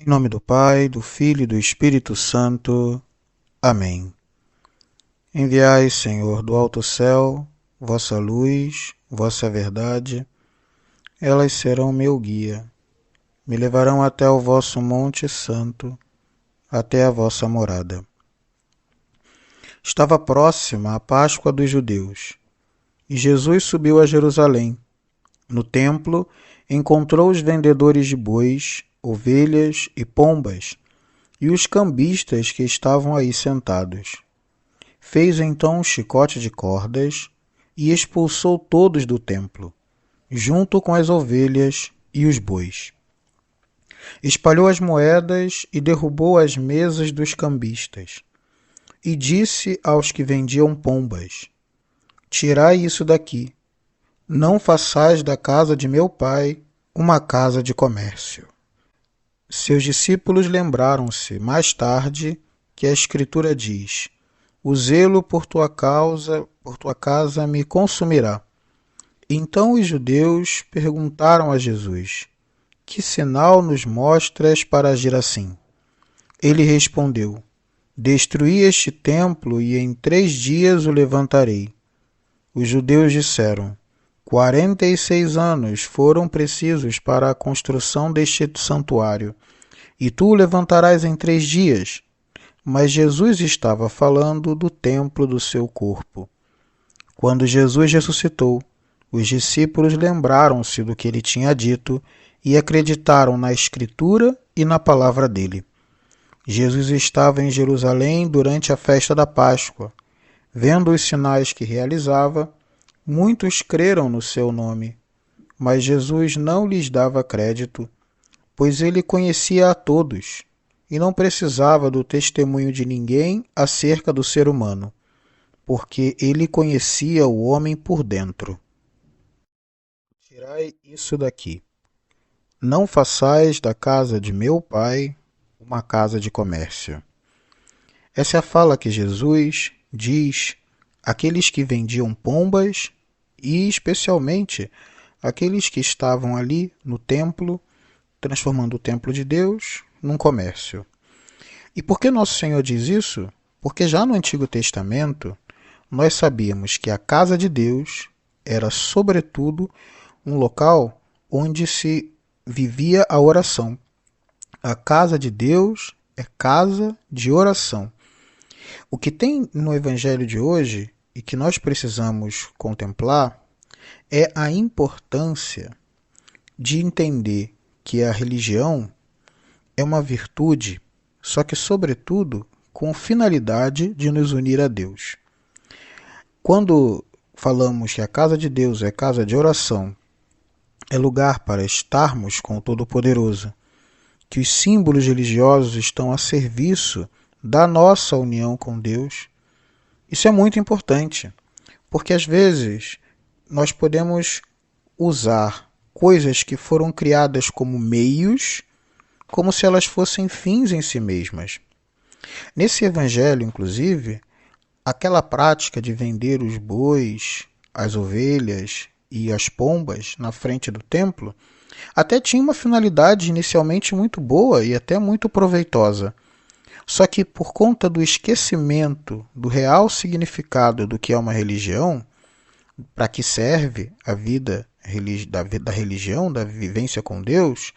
Em nome do Pai, do Filho e do Espírito Santo. Amém. Enviai, Senhor, do alto céu, vossa luz, vossa verdade. Elas serão meu guia. Me levarão até o vosso monte santo, até a vossa morada. Estava próxima a Páscoa dos judeus, e Jesus subiu a Jerusalém. No templo, encontrou os vendedores de bois, ovelhas e pombas, e os cambistas que estavam aí sentados. Fez então um chicote de cordas e expulsou todos do templo, junto com as ovelhas e os bois. Espalhou as moedas e derrubou as mesas dos cambistas. E disse aos que vendiam pombas: Tirai isso daqui. Não façais da casa de meu pai uma casa de comércio. Seus discípulos lembraram-se mais tarde que a Escritura diz: O zelo por tua casa me consumirá. Então os judeus perguntaram a Jesus: Que sinal nos mostras para agir assim? Ele respondeu: Destruí este templo e em 3 dias o levantarei. Os judeus disseram: 46 anos foram precisos para a construção deste santuário, e tu o levantarás em 3 dias. Mas Jesus estava falando do templo do seu corpo. Quando Jesus ressuscitou, os discípulos lembraram-se do que ele tinha dito e acreditaram na Escritura e na palavra dele. Jesus estava em Jerusalém durante a festa da Páscoa. Vendo os sinais que realizava, muitos creram no seu nome. Mas Jesus não lhes dava crédito, pois ele conhecia a todos e não precisava do testemunho de ninguém acerca do ser humano, porque ele conhecia o homem por dentro. Tirai isso daqui. Não façais da casa de meu pai uma casa de comércio. Essa é a fala que Jesus diz àqueles que vendiam pombas e, especialmente, aqueles que estavam ali no templo, transformando o templo de Deus num comércio. E por que nosso Senhor diz isso? Porque já no Antigo Testamento, nós sabíamos que a casa de Deus era, sobretudo, um local onde se vivia a oração. A casa de Deus é casa de oração. O que tem no Evangelho de hoje e que nós precisamos contemplar é a importância de entender que a religião é uma virtude, só que, sobretudo, com finalidade de nos unir a Deus. Quando falamos que a casa de Deus é casa de oração, é lugar para estarmos com o Todo-Poderoso, que os símbolos religiosos estão a serviço da nossa união com Deus, isso é muito importante, porque às vezes nós podemos usar coisas que foram criadas como meios, como se elas fossem fins em si mesmas. Nesse evangelho, inclusive, aquela prática de vender os bois, as ovelhas e as pombas na frente do templo até tinha uma finalidade inicialmente muito boa e até muito proveitosa. Só que por conta do esquecimento do real significado do que é uma religião, para que serve a vida da religião, da vivência com Deus,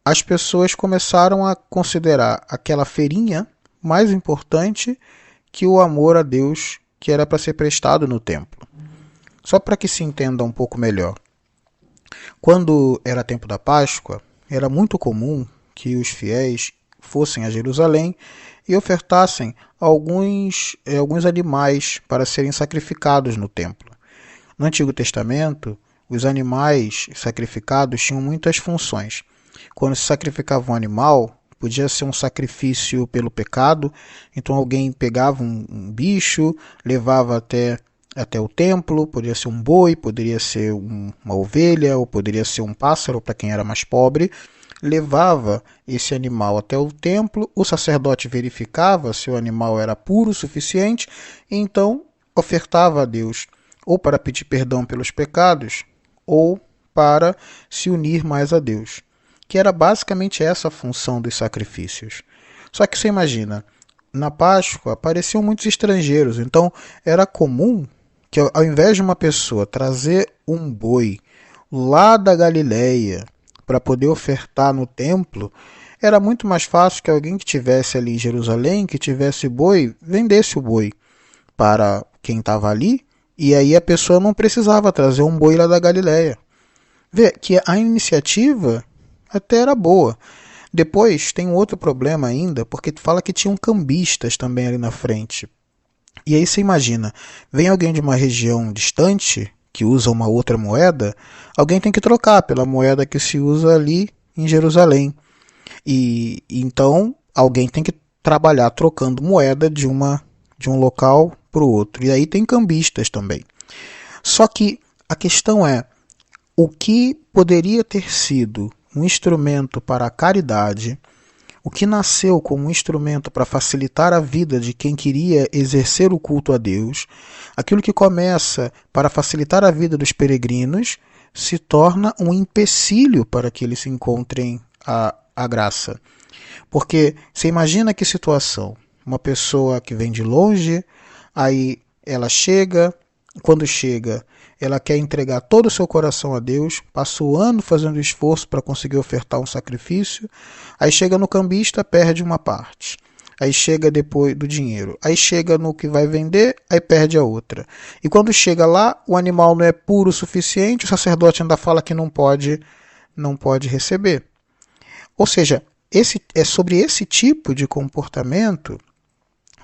as pessoas começaram a considerar aquela feirinha mais importante que o amor a Deus que era para ser prestado no templo. Só para que se entenda um pouco melhor. Quando era tempo da Páscoa, era muito comum que os fiéis fossem a Jerusalém e ofertassem alguns animais para serem sacrificados no templo. No Antigo Testamento, os animais sacrificados tinham muitas funções. Quando se sacrificava um animal, podia ser um sacrifício pelo pecado, então alguém pegava um bicho, levava até o templo, poderia ser um boi, poderia ser uma ovelha, ou poderia ser um pássaro para quem era mais pobre, levava esse animal até o templo, o sacerdote verificava se o animal era puro o suficiente, e então ofertava a Deus, ou para pedir perdão pelos pecados, ou para se unir mais a Deus. que era basicamente essa a função dos sacrifícios. Só que você imagina, na Páscoa apareciam muitos estrangeiros, então era comum que ao invés de uma pessoa trazer um boi lá da Galileia para poder ofertar no templo, era muito mais fácil que alguém que estivesse ali em Jerusalém, que tivesse boi, vendesse o boi para quem estava ali, e aí a pessoa não precisava trazer um boi lá da Galileia. Vê que a iniciativa até era boa. Depois tem um outro problema ainda, porque fala que tinham cambistas também ali na frente. E aí você imagina, vem alguém de uma região distante que usa uma outra moeda, alguém tem que trocar pela moeda que se usa ali em Jerusalém. E então alguém tem que trabalhar trocando moeda de um local para o outro. E aí tem cambistas também. Só que a questão é, o que poderia ter sido um instrumento para a caridade, o que nasceu como um instrumento para facilitar a vida de quem queria exercer o culto a Deus, aquilo que começa para facilitar a vida dos peregrinos, se torna um empecilho para que eles se encontrem a graça. Porque você imagina que situação, uma pessoa que vem de longe, aí ela chega, quando chega, ela quer entregar todo o seu coração a Deus, passa o ano fazendo esforço para conseguir ofertar um sacrifício, aí chega no cambista, perde uma parte. Aí chega depois do dinheiro, aí chega no que vai vender, aí perde a outra. E quando chega lá, o animal não é puro o suficiente, o sacerdote ainda fala que não pode receber. Ou seja, é sobre esse tipo de comportamento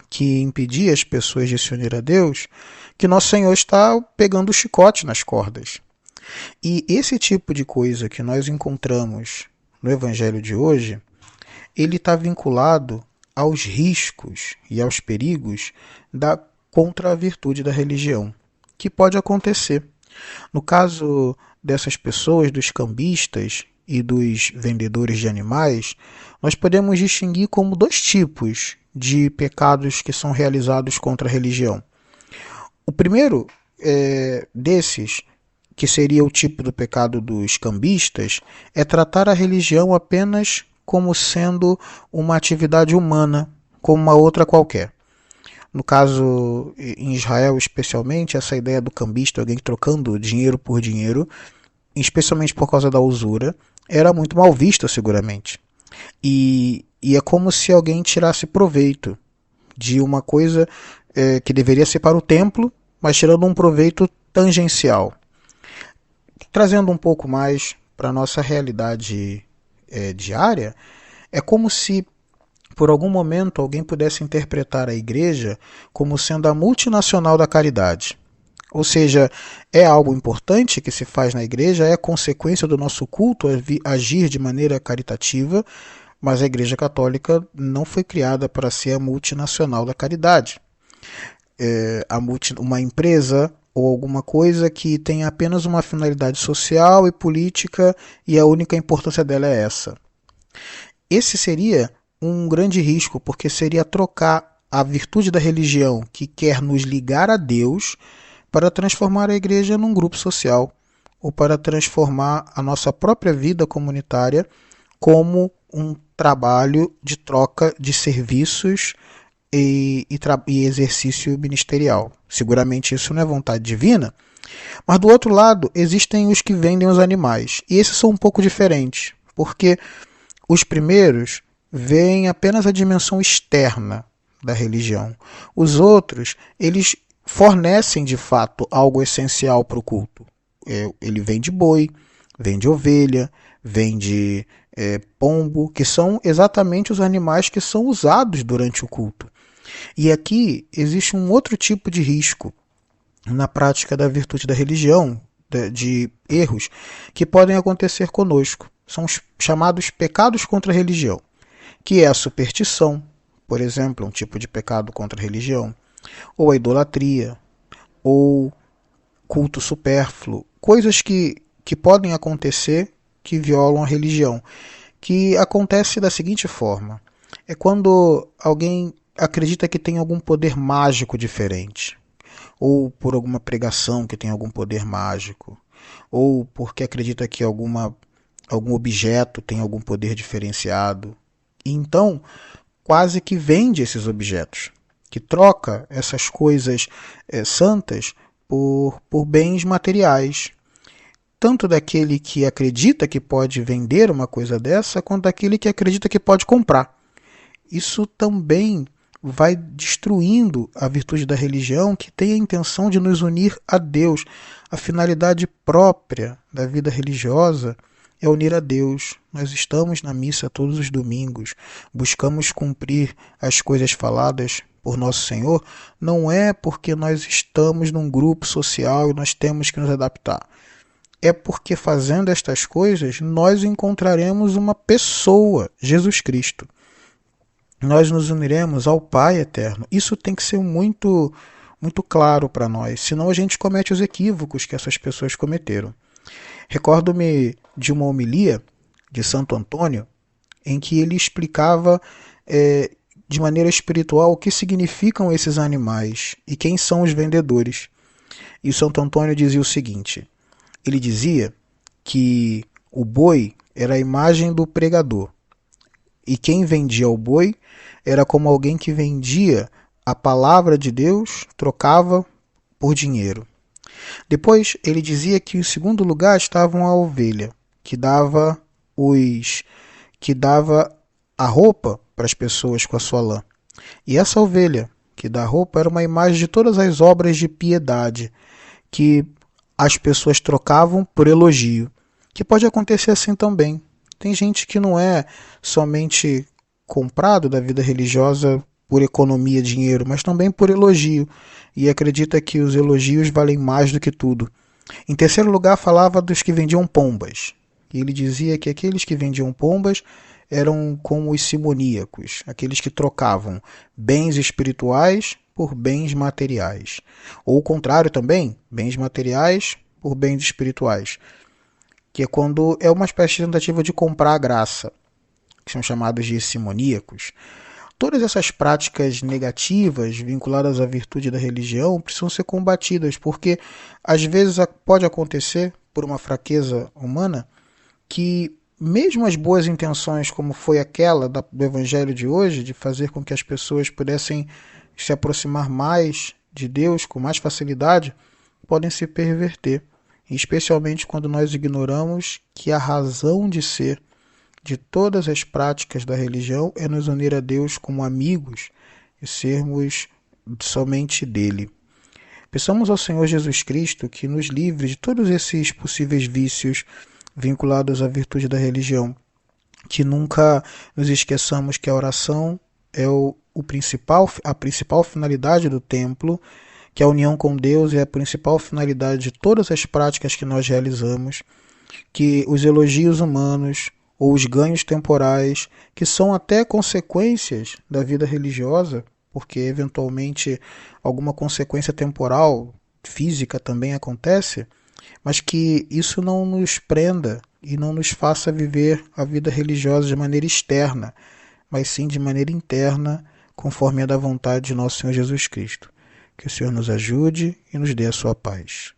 que impedia as pessoas de se unir a Deus, que nosso Senhor está pegando o chicote nas cordas. E esse tipo de coisa que nós encontramos no Evangelho de hoje, ele está vinculado aos riscos e aos perigos contra a virtude da religião, que pode acontecer. No caso dessas pessoas, dos cambistas e dos vendedores de animais, nós podemos distinguir como dois tipos de pecados que são realizados contra a religião. O primeiro desses, que seria o tipo do pecado dos cambistas, é tratar a religião apenas como sendo uma atividade humana, como uma outra qualquer. No caso, em Israel especialmente, essa ideia do cambista, alguém trocando dinheiro por dinheiro, especialmente por causa da usura, era muito mal vista seguramente. E é como se alguém tirasse proveito de uma coisa que deveria ser para o templo, mas tirando um proveito tangencial. Trazendo um pouco mais para a nossa realidade diária, é como se por algum momento alguém pudesse interpretar a igreja como sendo a multinacional da caridade. Ou seja, é algo importante que se faz na igreja, é consequência do nosso culto agir de maneira caritativa, mas a Igreja Católica não foi criada para ser a multinacional da caridade. Uma empresa ou alguma coisa que tem apenas uma finalidade social e política e a única importância dela é essa. Esse seria um grande risco, porque seria trocar a virtude da religião que quer nos ligar a Deus para transformar a igreja num grupo social ou para transformar a nossa própria vida comunitária como um trabalho de troca de serviços e exercício ministerial. Seguramente isso não é vontade divina, mas do outro lado existem os que vendem os animais, e esses são um pouco diferentes, porque os primeiros veem apenas a dimensão externa da religião. Os outros, eles fornecem de fato algo essencial para o culto. Ele vende boi, vende ovelha, vende pombo, que são exatamente os animais que são usados durante o culto. E aqui existe um outro tipo de risco na prática da virtude da religião, de erros que podem acontecer conosco. São os chamados pecados contra a religião, que é a superstição, por exemplo, um tipo de pecado contra a religião, ou a idolatria, ou culto supérfluo, coisas que podem acontecer que violam a religião, que acontece da seguinte forma: é quando alguém acredita que tem algum poder mágico diferente, ou por alguma pregação que tem algum poder mágico, ou porque acredita que alguma algum objeto tem algum poder diferenciado. E então, quase que vende esses objetos, que troca essas coisas santas por bens materiais, tanto daquele que acredita que pode vender uma coisa dessa, quanto daquele que acredita que pode comprar. Isso também vai destruindo a virtude da religião, que tem a intenção de nos unir a Deus. A finalidade própria da vida religiosa é unir a Deus. Nós estamos na missa todos os domingos, buscamos cumprir as coisas faladas por nosso Senhor, não é porque nós estamos num grupo social e nós temos que nos adaptar. É porque fazendo estas coisas nós encontraremos uma pessoa, Jesus Cristo. Nós nos uniremos ao Pai eterno. Isso tem que ser muito claro para nós, senão a gente comete os equívocos que essas pessoas cometeram. Recordo-me de uma homilia de Santo Antônio, em que ele explicava de maneira espiritual o que significam esses animais e quem são os vendedores. E Santo Antônio dizia o seguinte: ele dizia que o boi era a imagem do pregador, e quem vendia o boi era como alguém que vendia a palavra de Deus, trocava por dinheiro. Depois ele dizia que em segundo lugar estavam a ovelha, que dava a roupa para as pessoas com a sua lã. E essa ovelha que dá roupa era uma imagem de todas as obras de piedade que as pessoas trocavam por elogio, que pode acontecer assim também. Tem gente que não é somente comprado da vida religiosa por economia, dinheiro, mas também por elogio, e acredita que os elogios valem mais do que tudo. Em terceiro lugar, falava dos que vendiam pombas. E ele dizia que aqueles que vendiam pombas eram como os simoníacos, aqueles que trocavam bens espirituais por bens materiais. Ou o contrário também, bens materiais por bens espirituais, que é quando é uma espécie de tentativa de comprar a graça, que são chamados de simoníacos. Todas essas práticas negativas vinculadas à virtude da religião precisam ser combatidas, porque às vezes pode acontecer, por uma fraqueza humana, que mesmo as boas intenções, como foi aquela do evangelho de hoje, de fazer com que as pessoas pudessem se aproximar mais de Deus com mais facilidade, podem se perverter, especialmente quando nós ignoramos que a razão de ser de todas as práticas da religião é nos unir a Deus como amigos e sermos somente dele. Peçamos ao Senhor Jesus Cristo que nos livre de todos esses possíveis vícios vinculados à virtude da religião, que nunca nos esqueçamos que a oração é a principal finalidade do templo, que a união com Deus é a principal finalidade de todas as práticas que nós realizamos, que os elogios humanos ou os ganhos temporais, que são até consequências da vida religiosa, porque eventualmente alguma consequência temporal, física também acontece, mas que isso não nos prenda e não nos faça viver a vida religiosa de maneira externa, mas sim de maneira interna, conforme a da vontade de nosso Senhor Jesus Cristo. Que o Senhor nos ajude e nos dê a sua paz.